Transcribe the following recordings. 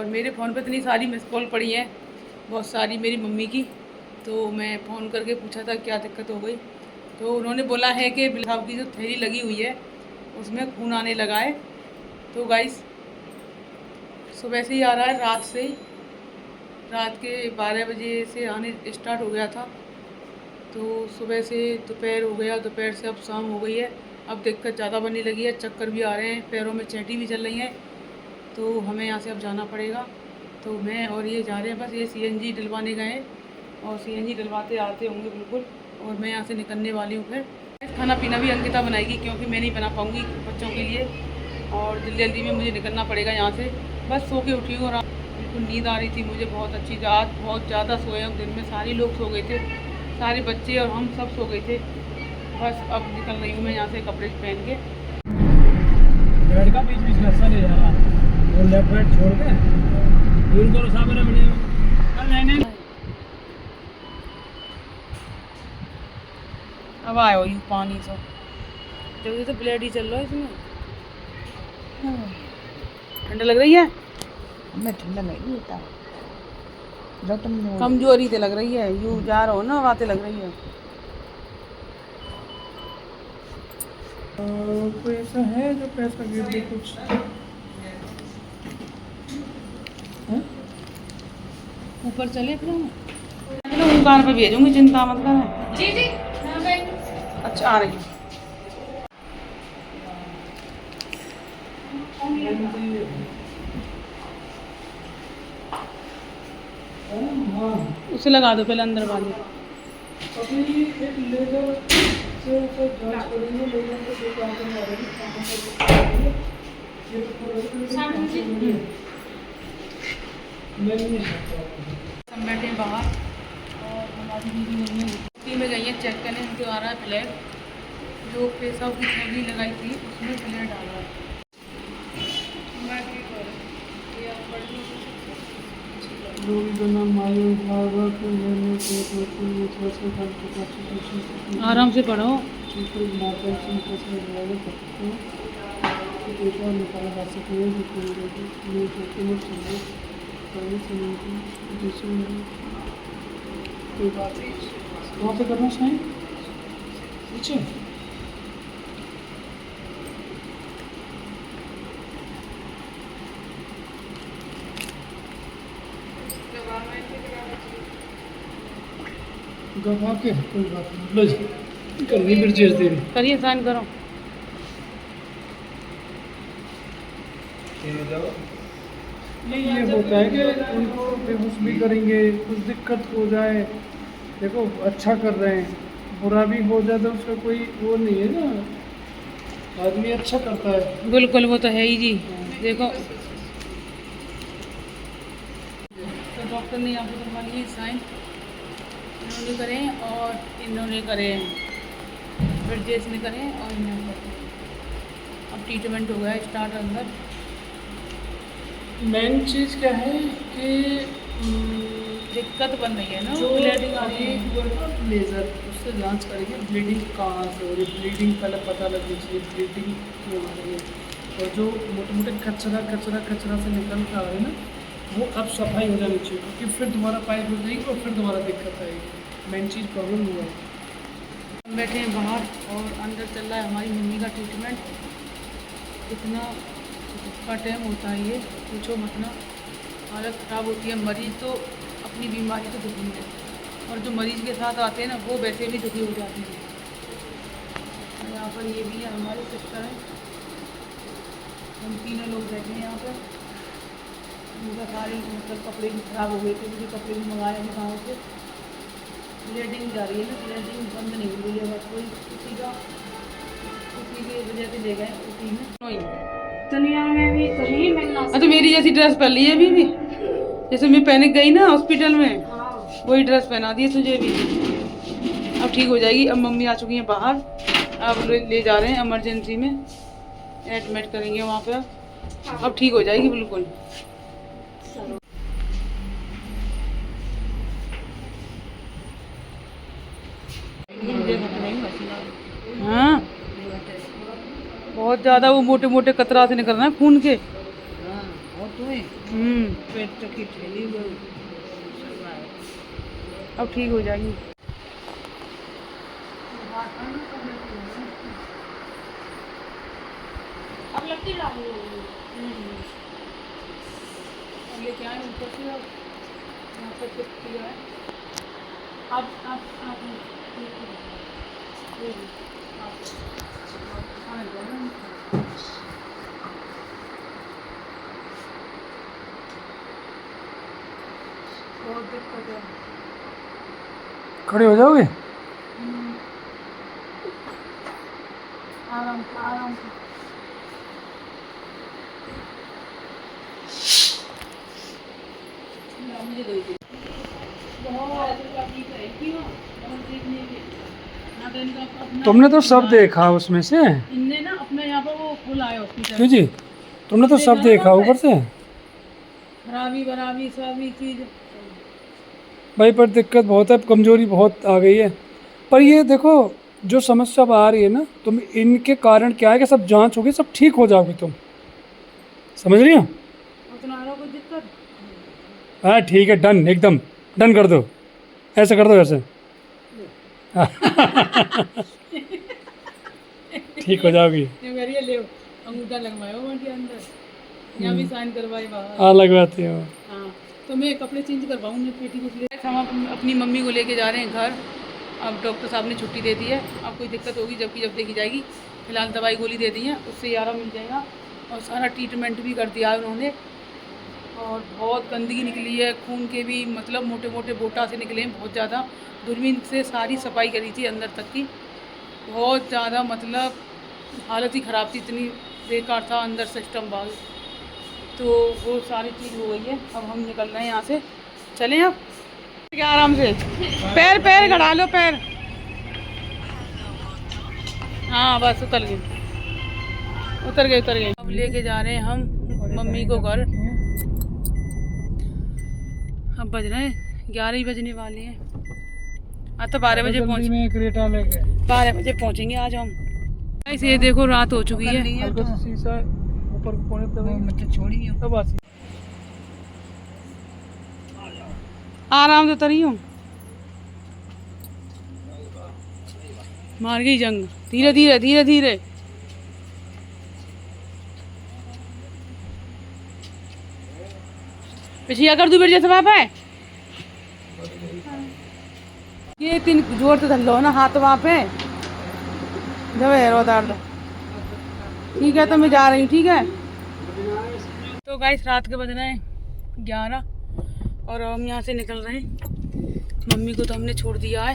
और मेरे फ़ोन पे इतनी सारी मिस कॉल पड़ी हैं, बहुत सारी मेरी मम्मी की। तो मैं फ़ोन करके पूछा था क्या दिक्कत हो गई, तो उन्होंने बोला है कि बिलाव की जो थैली लगी हुई है उसमें खून आने लगा है। तो गाइस सुबह से ही आ रहा है, रात से ही, रात के 12 बजे से आने स्टार्ट हो गया था। तो सुबह से दोपहर हो गया, दोपहर से अब शाम हो गई है। अब दिक्कत ज़्यादा बनने लगी है, चक्कर भी आ रहे हैं, पैरों में चैंटी भी चल रही हैं। तो हमें यहाँ से अब जाना पड़ेगा। तो मैं और ये जा रहे हैं, बस ये सीएनजी डलवाने गए और सीएनजी डलवाते आते होंगे बिल्कुल। और मैं यहाँ से निकलने वाली हूँ। फिर खाना पीना भी अंकिता बनाएगी, क्योंकि मैं नहीं बना पाऊँगी बच्चों के लिए, और जल्दी जल्दी में मुझे निकलना पड़ेगा यहाँ से। बस सो के उठी हूँ और बिल्कुल नींद आ रही थी मुझे बहुत अच्छी। रात बहुत ज़्यादा सोए हम, दिन में सारे लोग सो गए थे, सारे बच्चे और हम सब सो गए थे। बस अब निकल रही हूँ मैं यहाँ से कपड़े पहन के। बेड का बीच बीच में ऐसा नहीं जा रहा, वो लेफ्ट राइट छोड़ के दूर करो सामने बने। नहीं अब आयो यू पानी से, जल्दी तो ब्लेड ही चल रहा है इसमें। ठंडा लग रही है? हमें ठंडा नहीं होता, जो तुम कमजोरी तो लग रही है, यू जा रहा हो ना, बातें लग रही है। कोई ऐसा है जो पैसा गिर दे कुछ? ऊपर चले फिर हम, चलो दुकान पे भेजूंगी, चिंता मत कर। जी जी अच्छा आ रही है। उसे लगा दो पहले अंदर वाले। अभी एक लेजर से जांच करेंगे, लेजर से जो काम करने वाले हम बैठे हैं बाहर और हमारी दीदी मम्मी उसी में गई है चेक करने, उनको आ रहा है ब्लड। जो पेशाब की थैली लगाई थी उसमें ब्लड आ रहा है। आराम से पढ़ो। निकाला जा सके कोई बात नहीं। वहाँ पे करना चाहिए नीचे। गवा के कोई बात नहीं, लो जी करनी फिर चेज दे करिए, साइन करो। ये होता है कि उनको बेहोश भी करेंगे, कुछ दिक्कत हो जाए। देखो अच्छा कर रहे हैं, बुरा भी हो जाए तो उसका कोई वो नहीं है ना, आदमी अच्छा करता है। बिल्कुल वो तो है ही जी। देखो तो डॉक्टर ने यहाँ पर करवा लिए साइन, इन्होंने करें और इन्होंने करें, फिर जेस ने करें और इन्होंने करें। अब ट्रीटमेंट हो गया स्टार्ट अंदर। मेन चीज़ क्या है कि दिक्कत बन रही है ना, जो ब्लीडिंग आ रही है। लेज़र उससे जांच करेंगे ब्लीडिंग कहाँ से हो रही है, ब्लीडिंग पहले पता लगनी चाहिए ब्लीडिंग क्यों आ रही है। और जो मोटे मोटे कचरा से निकल कर आ रहे हैं ना, वो अब सफाई हो जानी चाहिए, क्योंकि फिर दोबारा पाइप हो जाएगी और फिर दोबारा दिक्कत आएगी। मेन चीज़ प्रॉब्लम हुआ है। हम बैठे हैं बाहर और अंदर चल रहा है हमारी मम्मी का ट्रीटमेंट। कितना का टाइम होता है ये, पूछो मत ना, हालत ख़राब होती है। मरीज़ तो अपनी बीमारी तो दुखी है, और जो मरीज़ के साथ आते हैं ना वो वैसे भी दुखी हो जाते हैं। और यहाँ पर ये भी है हमारे सिस्टर हैं, हम तीनों लोग बैठे हैं यहाँ पर। उनका सारे मतलब कपड़े भी ख़राब हो गए थे, मुझे कपड़े भी मंगाए हैं गाँव से। ब्लीडिंग जा रही है ना, ब्लीडिंग बंद नहीं हो रही है, बस कोई उसी की वजह से ले गए उसी में। दुनिया में भी कहीं मिलना। तो मेरी जैसी ड्रेस पहन ली है अभी भी, जैसे मैं पहन गई ना हॉस्पिटल में, वही ड्रेस पहना दी है तुझे भी। अब ठीक हो जाएगी। अब मम्मी आ चुकी हैं बाहर, अब ले जा रहे हैं इमरजेंसी में, एडमिट करेंगे वहाँ पे। अब ठीक हो जाएगी बिल्कुल। हाँ बहुत ज़्यादा वो मोटे मोटे कतरा से निकल रहे हैं खून के। से पेट की थैली में सरवाए। अब ठीक हो जाएगी। अब लगती लागू अब लेके आए ऊपर से, अब यहाँ पर शिफ्ट किया है। अब बहुत दिक्कत है। खड़े हो जाओगे? आराम से आराम से। मुझे दो ही तुमने तो सब देखा उसमें से। इनने ना अपने यहाँ पर वो खोला है हॉस्पिटल। क्यों जी? तुमने तो सब देखा ऊपर से। खराबी बराबी सभी चीज। भाई पर दिक्कत बहुत है, कमजोरी बहुत आ गई है। पर ये देखो जो समस्या अब आ रही है ना, तुम इनके कारण क्या है कि सब जांच होगी, सब ठीक हो जाओगे तुम, समझ रही हो? उतना आ रहा कोई दिक्कत। हाँ ठीक है, डन, एकदम डन कर दो, ऐसे कर दो ऐसे। ठीक हो जाओगी। ये करिए ले अंगूठा लगवाए हो के अंदर, यहाँ भी साइन करवाए बाहर। हाँ लगवाती हो। हाँ तो मैं कपड़े चेंज करवाऊँ मैं पेटी को ले। हम अपनी मम्मी को लेके जा रहे हैं घर। अब डॉक्टर साहब ने छुट्टी दे दी है। अब कोई दिक्कत होगी जब देखी जाएगी। फिलहाल दवाई गोली दे दी है, उससे आराम मिल जाएगा। और सारा ट्रीटमेंट भी कर दिया है उन्होंने। और बहुत गंदगी निकली है, खून के भी मतलब मोटे मोटे बोटा से निकले हैं बहुत ज़्यादा। दूरबीन से सारी सफाई करी थी अंदर तक की, बहुत ज़्यादा मतलब हालत ही ख़राब थी, इतनी बेकार था अंदर सिस्टम बाल। तो वो सारी चीज़ हो गई है। अब हम निकल रहे हैं यहाँ से। चलें अब क्या आराम से, पैर पैर गड़ा लो पैर। हाँ बस उतर गए। अब लेके जा रहे हैं हम मम्मी को घर। अब बज रहे हैं 11 ही बजने वाले हैं। आज तो 12 बजे पहुँच, 12 बजे पहुँचेंगे आज हम। ऐसे ये देखो रात हो चुकी है। आराम से उतरी हूँ, मार गई जंग। धीरे धीरे धीरे धीरे। पिछिया कर दू बेटे जैसे बाप है। ये तीन जोर से धर लो ना हाथ वहाँ पे जब रो दर्द। ठीक है तो मैं जा रही हूँ, ठीक है। तो गाइस रात के बज रहे हैं 11 और हम यहाँ से निकल रहे हैं। मम्मी को तो हमने छोड़ दिया है,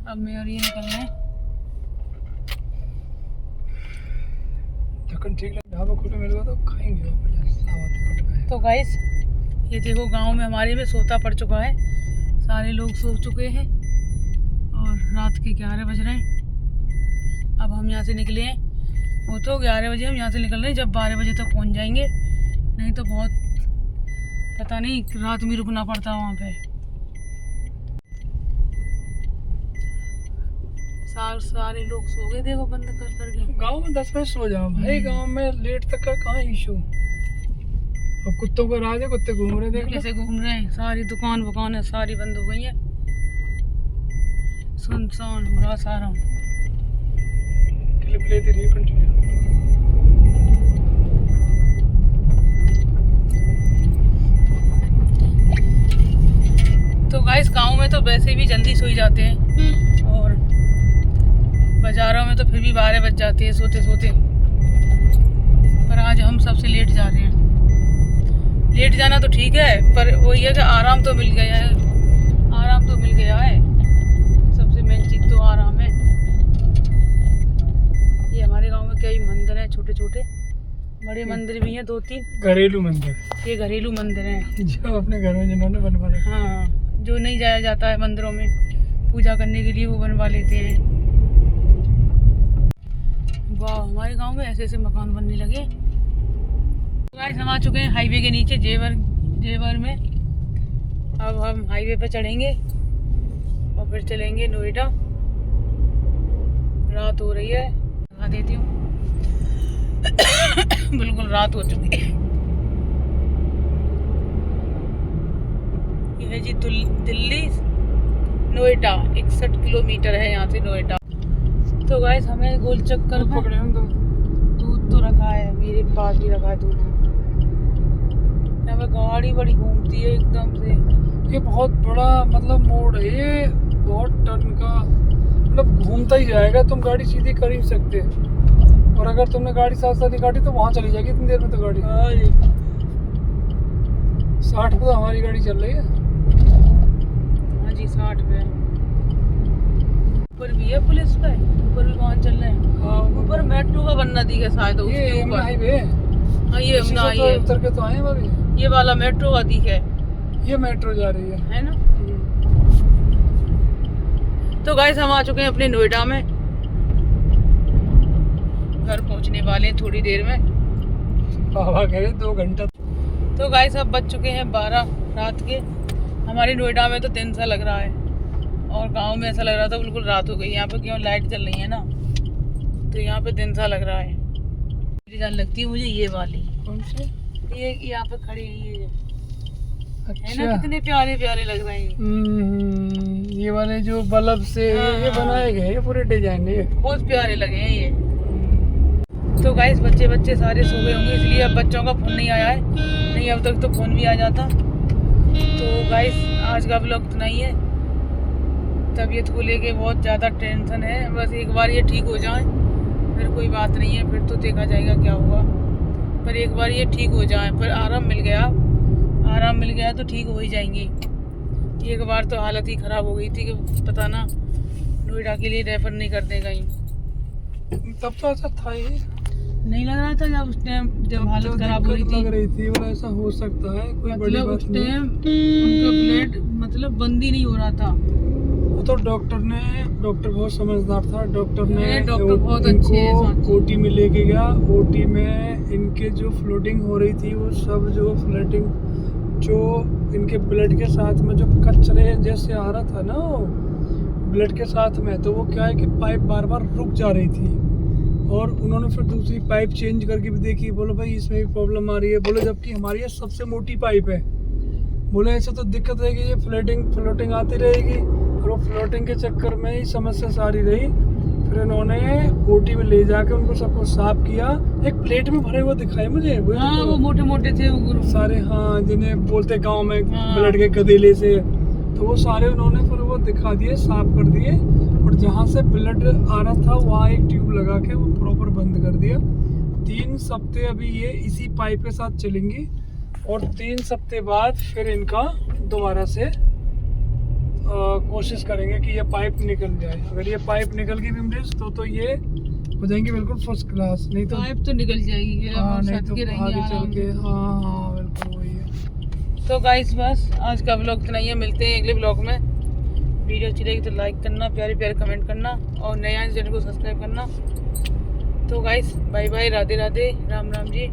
अब मैं और ये निकल रहे हैं। तो गाइस ये देखो गांव में हमारे में सोता पड़ चुका है, सारे लोग सो चुके हैं और रात के 11 बज रहे हैं। अब हम यहाँ से निकले हैं, वो तो 11 बजे हम यहाँ से निकल रहे हैं, जब 12 बजे तक पहुँच जाएंगे। नहीं तो बहुत पता नहीं रात में रुकना पड़ता वहाँ पे। सारे लोग सो गए, देखो बंद कर करके। गांव में 10 बजे सो जाओ भाई, गांव में लेट तक का कहाँ इशू। अब कुत्तों का राज है, कुत्ते घूम रहे हैं, कैसे घूम रहे हैं। सारी दुकान सारी बंद हो गई है, सुनसान हो रहा सारा। क्लिप लेते रहिए कंटिन्यू। तो गाइस गांव में तो वैसे भी जल्दी सो ही जाते हैं और बाजारों में तो फिर भी 12 बज जाते हैं सोते सोते। पर आज हम सबसे लेट जा रहे हैं। लेट जाना तो ठीक है, पर वही है कि आराम तो मिल गया है, सबसे मेन चीज़ तो आराम है। ये हमारे गांव में कई मंदिर हैं, छोटे छोटे, बड़े मंदिर भी हैं 2-3 घरेलू मंदिर। ये घरेलू मंदिर हैं जो अपने घर में जिन्होंने बनवा रखा। हाँ, जो नहीं जाया जाता है मंदिरों में पूजा करने के लिए, वो बनवा लेते हैं। वाह, हमारे गांव में ऐसे ऐसे मकान बनने लगे। गाइस हम आ चुके हैं हाईवे के नीचे, जेवर में। अब हम हाईवे पर चढ़ेंगे और फिर चलेंगे नोएडा। रात हो रही है, दिखा देती हूँ। बिल्कुल रात हो चुकी है। जी दिल्ली नोएडा 61 किलोमीटर है यहाँ से नोएडा। तो गाइस हमें गोल चक्कर में पकड़े हम तो दूध तो रखा है, मेरे पास भी रखा है दूध। यहाँ पे गाड़ी बड़ी घूमती है एकदम से। ये बहुत बड़ा मतलब मोड़ है, ये बहुत टर्न का मतलब घूमता ही जाएगा, तुम गाड़ी सीधी कर ही सकते। और अगर तुमने गाड़ी साथ साथ काटी तो वहाँ चली जाएगी इतनी देर में तो गाड़ी। 60 पे तो हमारी गाड़ी चल रही है। हाँ जी 60 पे। ऊपर भी है पुलिस का, ऊपर भी वाहन चल रहे हैं। हाँ ऊपर मेट्रो का बनना दिखा शायद ये उसके यमुना ऊपर। हाईवे। हाँ ये इसी यमुना से तो ये उतर के तो आए हैं अभी। ये वाला मेट्रो का दिख है मेट्रो जा रही है ना। तो गाइस हम आ चुके हैं अपने नोएडा में, घर पहुंचने वाले हैं थोड़ी देर में। बाबा कह रहे 2 घंटा। तो गाइस अब बज चुके हैं 12 रात के। हमारे नोएडा में तो दिन सा लग रहा है और गांव में ऐसा लग रहा था बिल्कुल रात हो गई। यहाँ पे क्यों लाइट चल रही है ना, तो यहाँ पे दिन सा लग रहा है। मेरी जान लगती है मुझे ये वाली, कौन से? ये यहाँ पे खड़ी ये अच्छा है ना, कितने प्यारे प्यारे लग रहे हैं। ये वाले जो बल्ब से ये हाँ। बनाए गए ये पूरे डिजाइन ये बहुत प्यारे लगे हैं ये। तो गाइस बच्चे सारे सो गए होंगे इसलिए अब बच्चों का फोन नहीं आया है, नहीं अब तक तो फोन भी आ जाता। तो गाइस आज का ब्लॉग इतना ही है। तबीयत को लेके बहुत ज़्यादा टेंशन है, बस एक बार ये ठीक हो जाए फिर कोई बात नहीं है, फिर तो देखा जाएगा क्या हुआ। पर एक बार ये ठीक हो जाए, पर आराम मिल गया तो ठीक हो ही जाएंगी। एक बार तो हालत ही ख़राब हो गई थी कि पता ना नोएडा के लिए रेफर नहीं कर दे कहीं। तब तो ऐसा था ही नहीं लग रहा था जब उस टाइम जब हालत खराब हो रही लग थी, रही थी वो ऐसा हो सकता है कोई बड़ी मतलब बात उस नहीं। टाइम उनका ब्लड मतलब बंद ही नहीं हो रहा था। वो तो डॉक्टर बहुत समझदार था। डॉक्टर ने डॉक्टर बहुत अच्छे हैं, सच। ओटी में लेके गया। ओटी में इनके जो फ्लोटिंग हो रही थी वो सब जो फ्लोटिंग जो इनके ब्लड के साथ में जो कचरे जैसे आ रहा था ना ब्लड के साथ में, तो वो क्या है कि पाइप बार बार रुक जा रही थी। और उन्होंने फिर दूसरी पाइप चेंज करके भी देखी, बोलो भाई इसमें भी प्रॉब्लम आ रही है। बोले जबकि हमारी ये सबसे मोटी पाइप है। बोले ऐसे तो दिक्कत रहेगी, ये फ्लोटिंग आती रहेगी और वो फ्लोटिंग के चक्कर में ही समस्या सारी रही। फिर इन्होंने ओटी में ले जाके उनको सबको साफ किया। एक प्लेट में भरे हुए दिखाए मुझे हाँ वो मोटे मोटे थे वो ग्रुप सारे, हाँ जिन्हें बोलते गांव में हाँ। ब्लड के गदेले से, तो वो सारे उन्होंने फिर वो दिखा दिए, साफ कर दिए। और जहाँ से ब्लड आ रहा था वहाँ एक ट्यूब लगा के वो प्रॉपर बंद कर दिया। 3 सप्ते अभी ये इसी पाइप के साथ चलेंगी और 3 सप्ते बाद फिर इनका दोबारा से कोशिश करेंगे कि ये पाइप निकल जाए। अगर ये पाइप निकल गई बिमरेश तो ये हो जाएंगे बिल्कुल फर्स्ट क्लास। नहीं तो पाइप तो निकल जाएगी, हाँ, नहीं सट तो के रहेंगे आगे चल आराम के से। हाँ बिल्कुल वही है। तो गाइस बस आज का ब्लॉग इतना ही है, मिलते हैं अगले ब्लॉग में। वीडियो अच्छी लगी तो लाइक करना, प्यारे प्यारे कमेंट करना और नया चैनल को सब्सक्राइब करना। तो guys bye bye, Radhe Radhe, Ram Ram जी।